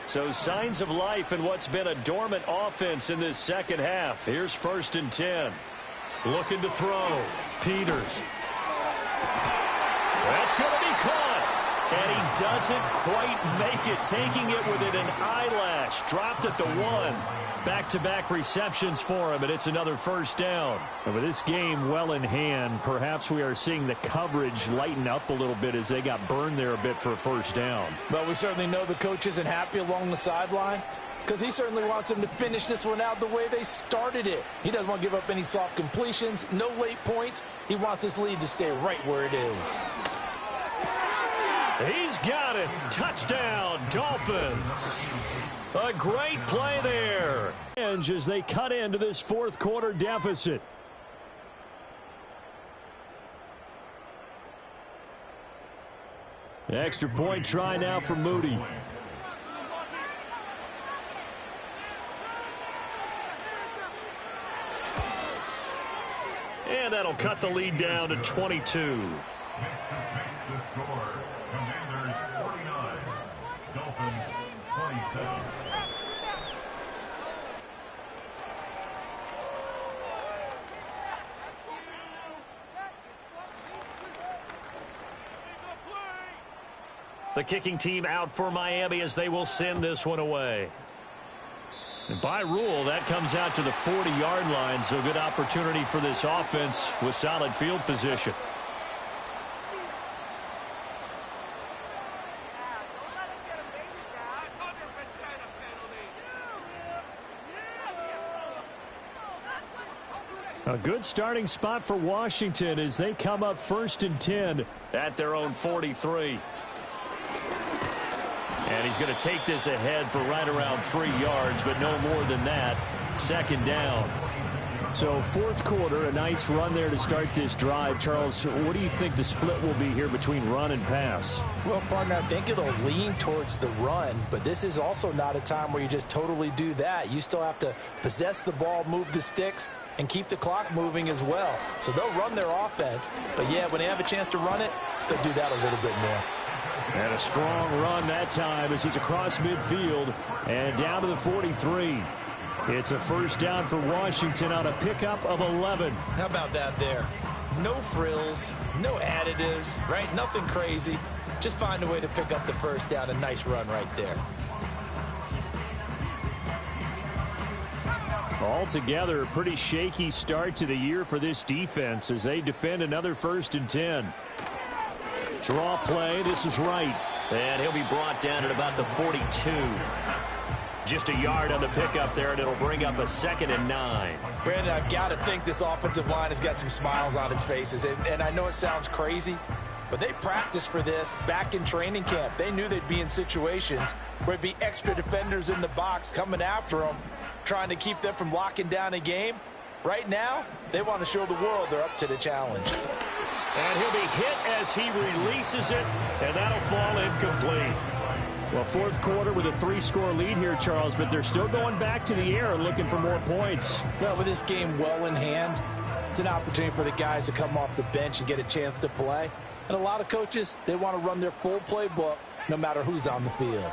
So signs of life in what's been a dormant offense in this second half. Here's 1st and 10. Looking to throw. Peters. That's going to be caught. And he doesn't quite make it. Taking it within an eyelash. Dropped at the 1. Back-to-back receptions for him, and it's another first down. And with this game well in hand, perhaps we are seeing the coverage lighten up a little bit as they got burned there a bit for a first down. But we certainly know the coach isn't happy along the sideline, because he certainly wants them to finish this one out the way they started it. He doesn't want to give up any soft completions, no late points. He wants his lead to stay right where it is. He's got it. Touchdown, Dolphins. A great play there. As they cut into this 4th quarter deficit. Extra point try now for Moody. And that'll cut the lead down to 22. The score, Commanders 49, Dolphins 27. The kicking team out for Miami as they will send this one away. And by rule, that comes out to the 40-yard line, so good opportunity for this offense with solid field position. A good starting spot for Washington as they come up 1st and 10 at their own 43. And he's going to take this ahead for right around 3 yards, but no more than that. 2nd down. So 4th quarter, a nice run there to start this drive. Charles, what do you think the split will be here between run and pass? Well, partner, I think it'll lean towards the run, but this is also not a time where you just totally do that. You still have to possess the ball, move the sticks, and keep the clock moving as well. So they'll run their offense, but yeah, when they have a chance to run it, they'll do that a little bit more. And a strong run that time as he's across midfield and down to the 43. It's a 1st down for Washington on a pickup of 11. How about that there? No frills, no additives, right? Nothing crazy. Just find a way to pick up the 1st down. A nice run right there. Altogether, a pretty shaky start to the year for this defense as they defend another 1st and 10. Draw play. This is right. And he'll be brought down at about the 42. Just a yard on the pickup there, and it'll bring up a 2nd and 9. Brandon, I've got to think this offensive line has got some smiles on its faces. And I know it sounds crazy, but they practiced for this back in training camp. They knew they'd be in situations where it'd be extra defenders in the box coming after them, trying to keep them from locking down a game. Right now, they want to show the world they're up to the challenge. And he'll be hit as he releases it, and that'll fall incomplete. Well, 4th quarter with a 3-score lead here, Charles, but they're still going back to the air and looking for more points. Well, with this game well in hand, it's an opportunity for the guys to come off the bench and get a chance to play. And a lot of coaches, they want to run their full playbook no matter who's on the field.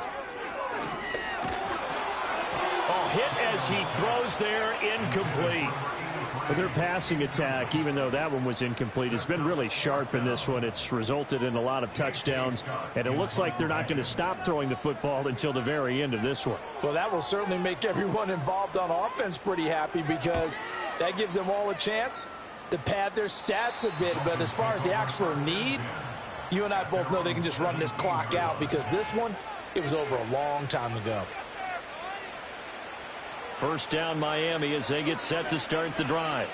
Oh, hit as he throws there, incomplete. But their passing attack, even though that one was incomplete, has been really sharp in this one. It's resulted in a lot of touchdowns, and it looks like they're not going to stop throwing the football until the very end of this one. Well, that will certainly make everyone involved on offense pretty happy because that gives them all a chance to pad their stats a bit. But as far as the actual need, you and I both know they can just run this clock out because this one, it was over a long time ago. 1st down Miami as they get set to start the drive.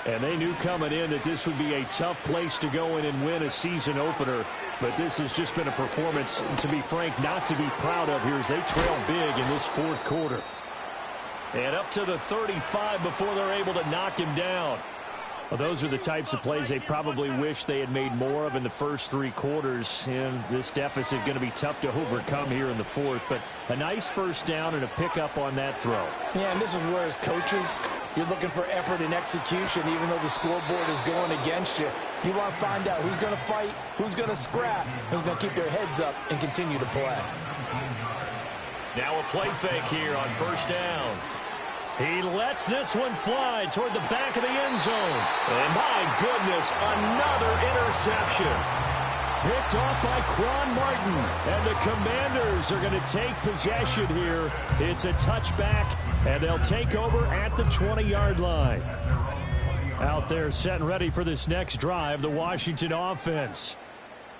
And they knew coming in that this would be a tough place to go in and win a season opener. But this has just been a performance, to be frank, not to be proud of here as they trail big in this 4th quarter. And up to the 35 before they're able to knock him down. Well, those are the types of plays they probably wish they had made more of in the first 3 quarters. And this deficit going to be tough to overcome here in the 4th. But a nice 1st down and a pickup on that throw. Yeah, and this is where as coaches, you're looking for effort and execution. Even though the scoreboard is going against you, you want to find out who's going to fight, who's going to scrap, who's going to keep their heads up and continue to play. Now a play fake here on 1st down. He lets this one fly toward the back of the end zone. And my goodness, another interception. Picked off by Quan Martin. And the Commanders are going to take possession here. It's a touchback, and they'll take over at the 20-yard line. Out there set and ready for this next drive, the Washington offense.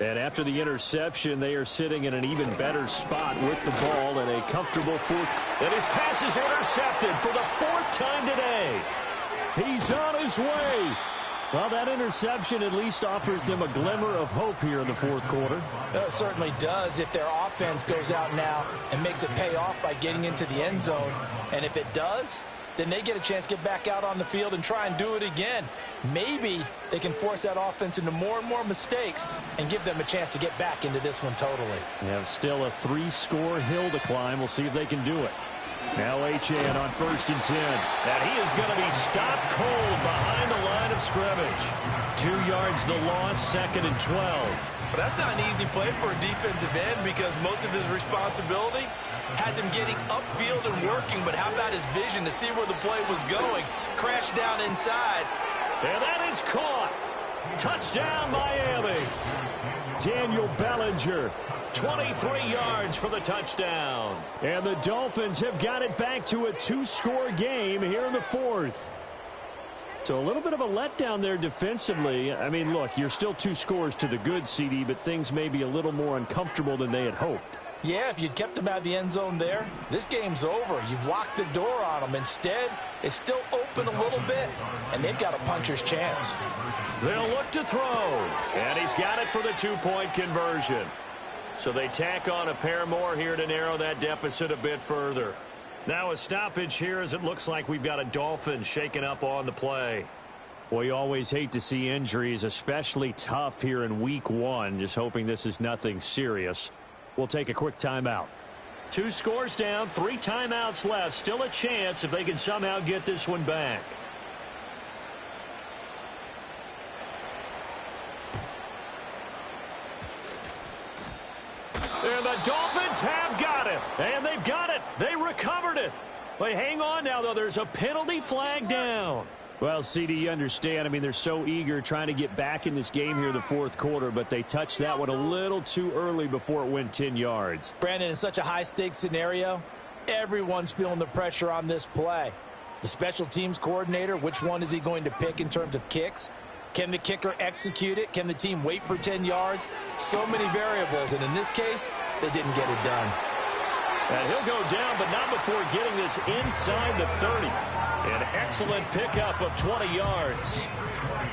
And after the interception, they are sitting in an even better spot with the ball in a comfortable 4th. And his pass is intercepted for the 4th time today. He's on his way. Well, that interception at least offers them a glimmer of hope here in the 4th quarter. It certainly does if their offense goes out now and makes it pay off by getting into the end zone. And if it does, then they get a chance to get back out on the field and try and do it again. Maybe they can force that offense into more and more mistakes and give them a chance to get back into this one totally. Yeah, still a 3-score hill to climb. We'll see if they can do it. Now Achane on 1st and 10. And he is going to be stopped cold behind the line of scrimmage. 2 yards the loss, 2nd and 12. But that's not an easy play for a defensive end because most of his responsibility has him getting upfield and working, but how about his vision to see where the play was going? Crashed down inside. And that is caught. Touchdown, Miami. Daniel Bellinger, 23 yards for the touchdown. And the Dolphins have got it back to a 2-score game here in the fourth. So a little bit of a letdown there defensively. I mean, look, you're still 2 scores to the good, CD, but things may be a little more uncomfortable than they had hoped. Yeah, if you'd kept them out of the end zone there, this game's over. You've locked the door on them. Instead, it's still open a little bit, and they've got a puncher's chance. They'll look to throw, and he's got it for the 2-point conversion. So they tack on a pair more here to narrow that deficit a bit further. Now a stoppage here as it looks like we've got a Dolphins shaking up on the play. Well, you always hate to see injuries, especially tough here in week 1. Just hoping this is nothing serious. We'll take a quick timeout. 2 scores down, 3 timeouts left. Still a chance if they can somehow get this one back. And the Dolphins have got it. And they've got it. They recovered it. But hang on now, though. There's a penalty flag down. Well, CD, you understand. I mean, they're so eager trying to get back in this game here in the fourth quarter, but they touched that one a little too early before it went 10 yards. Brandon, in such a high-stakes scenario, everyone's feeling the pressure on this play. The special teams coordinator, which one is he going to pick in terms of kicks? Can the kicker execute it? Can the team wait for 10 yards? So many variables, and in this case, they didn't get it done. And he'll go down, but not before getting this inside the 30. An excellent pickup of 20 yards.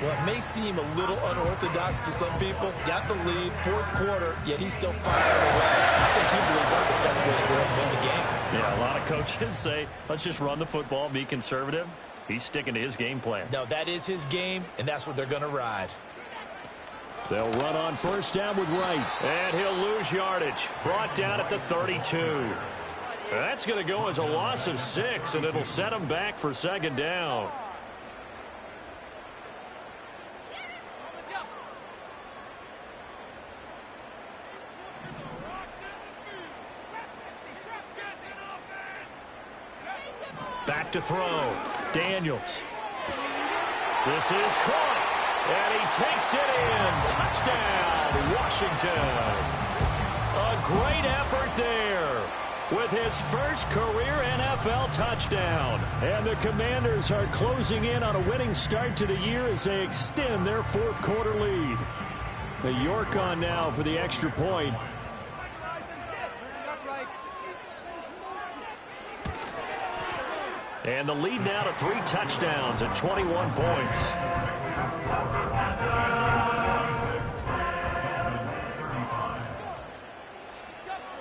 Well, it may seem a little unorthodox to some people. Got the lead, fourth quarter, yet he's still firing away. I think he believes that's the best way to go and win the game. Yeah, a lot of coaches say, let's just run the football, be conservative. He's sticking to his game plan. No, that is his game, and that's what they're going to ride. They'll run on first down with Wright. And he'll lose yardage. Brought down at the 32. That's going to go as a loss of 6, and it'll set him back for second down. Back to throw. Daniels. This is caught. And he takes it in. Touchdown, Washington. A great effort there with his first career NFL touchdown. And the Commanders are closing in on a winning start to the year as they extend their fourth quarter lead. The York on now for the extra point. And the lead now to 3 touchdowns at 21 points.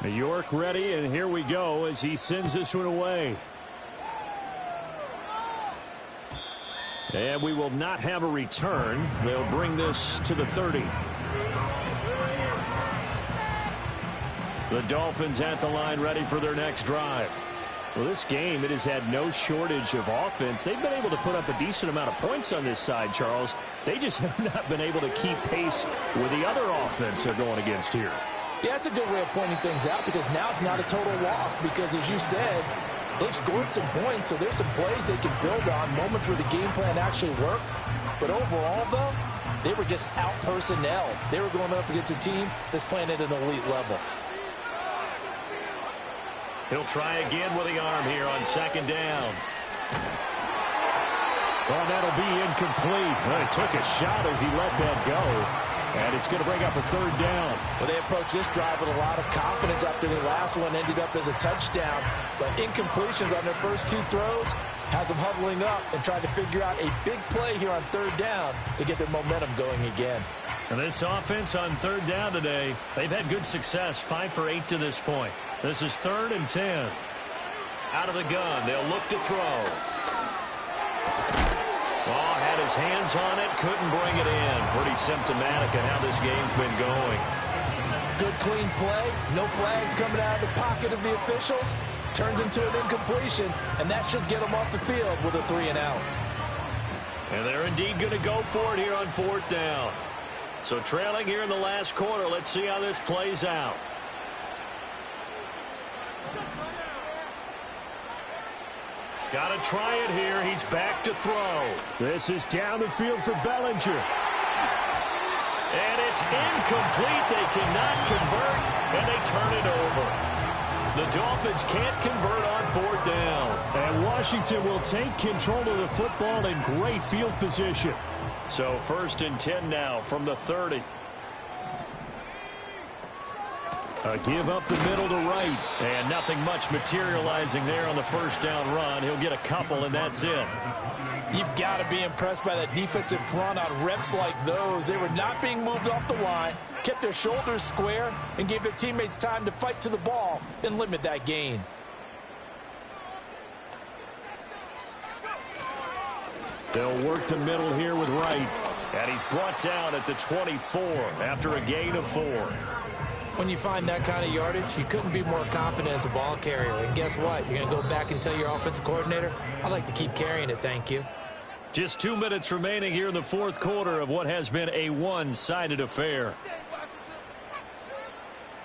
New York ready, and here we go as he sends this one away. And we will not have a return. They'll bring this to the 30. The Dolphins at the line ready for their next drive. Well, this game, it has had no shortage of offense. They've been able to put up a decent amount of points on this side, Charles. They just have not been able to keep pace with the other offense they're going against here. Yeah, that's a good way of pointing things out because now it's not a total loss because, as you said, they've scored some points, so there's some plays they can build on, moments where the game plan actually worked. But overall, though, they were just out personnel. They were going up against a team that's playing at an elite level. He'll try again with the arm here on second down. Well, that'll be incomplete. Well, he took a shot as he let that go. And it's going to bring up a third down. Well, they approached this drive with a lot of confidence after the last one ended up as a touchdown. But incompletions on their first 2 throws has them huddling up and trying to figure out a big play here on third down to get their momentum going again. And this offense on third down today, they've had good success, 5 for 8 to this point. This is 3rd and 10. Out of the gun, they'll look to throw. Oh, had his hands on it, couldn't bring it in. Pretty symptomatic of how this game's been going. Good clean play, no flags coming out of the pocket of the officials. Turns into an incompletion, and that should get them off the field with a 3 and out. And they're indeed going to go for it here on 4th down. So trailing here in the last quarter, let's see how this plays out. Got to try it here. He's back to throw. This is down the field for Bellinger. And it's incomplete. They cannot convert, and they turn it over. The Dolphins can't convert on fourth down. And Washington will take control of the football in great field position. So 1st and 10 now from the 30. A give up the middle to right. And nothing much materializing there on the first down run. He'll get a couple, and that's it. You've got to be impressed by that defensive front on reps like those. They were not being moved off the line, kept their shoulders square, and gave their teammates time to fight to the ball and limit that gain. They'll work the middle here with Wright. And he's brought down at the 24 after a gain of 4. When you find that kind of yardage, you couldn't be more confident as a ball carrier. And guess what? You're going to go back and tell your offensive coordinator, I'd like to keep carrying it, thank you. Just 2 minutes remaining here in the fourth quarter of what has been a one-sided affair.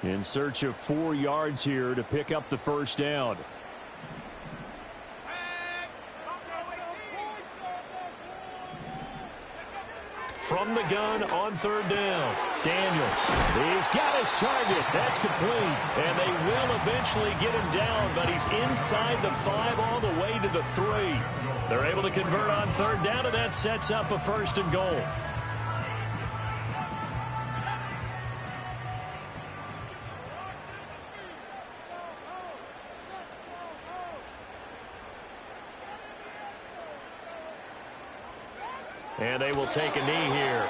In search of 4 yards here to pick up the first down. From the gun on third down, Daniels. He's got his target. That's complete. And they will eventually get him down, but he's inside the 5 all the way to the 3. They're able to convert on third down, and that sets up a 1st and goal. And they will take a knee here.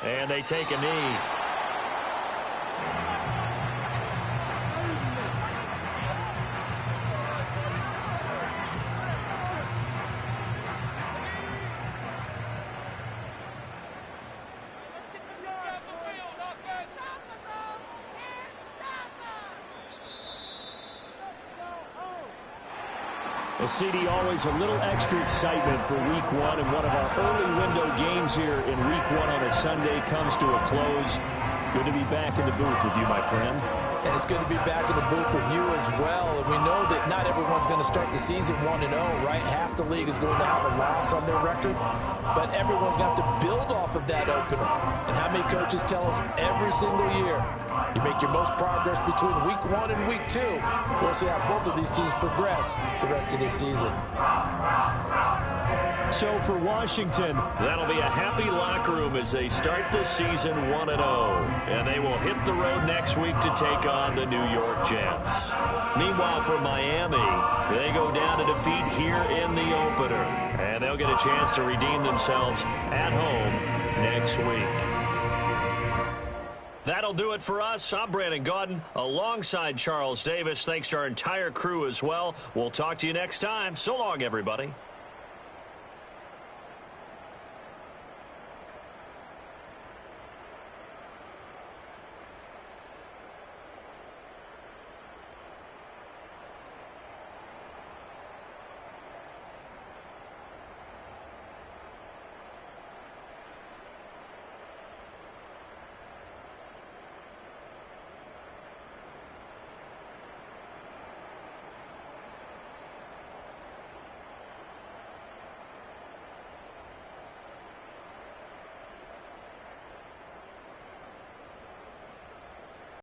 And they take a knee. Well, CD, always a little extra excitement for week 1, and one of our early window games here in week 1 on a Sunday comes to a close. Good to be back in the booth with you, my friend. And it's good to be back in the booth with you as well. And we know that not everyone's going to start the season 1-0, right? Half the league is going to have a loss on their record. But everyone's going to have to build off of that opener. And how many coaches tell us every single year, you make your most progress between week 1 and week 2. We'll see how both of these teams progress the rest of this season. So for Washington, that'll be a happy locker room as they start the season 1-0. And they will hit the road next week to take on the New York Jets. Meanwhile, for Miami, they go down to defeat here in the opener. And they'll get a chance to redeem themselves at home next week. That'll do it for us. I'm Brandon Gaudin alongside Charles Davis. Thanks to our entire crew as well. We'll talk to you next time. So long, everybody.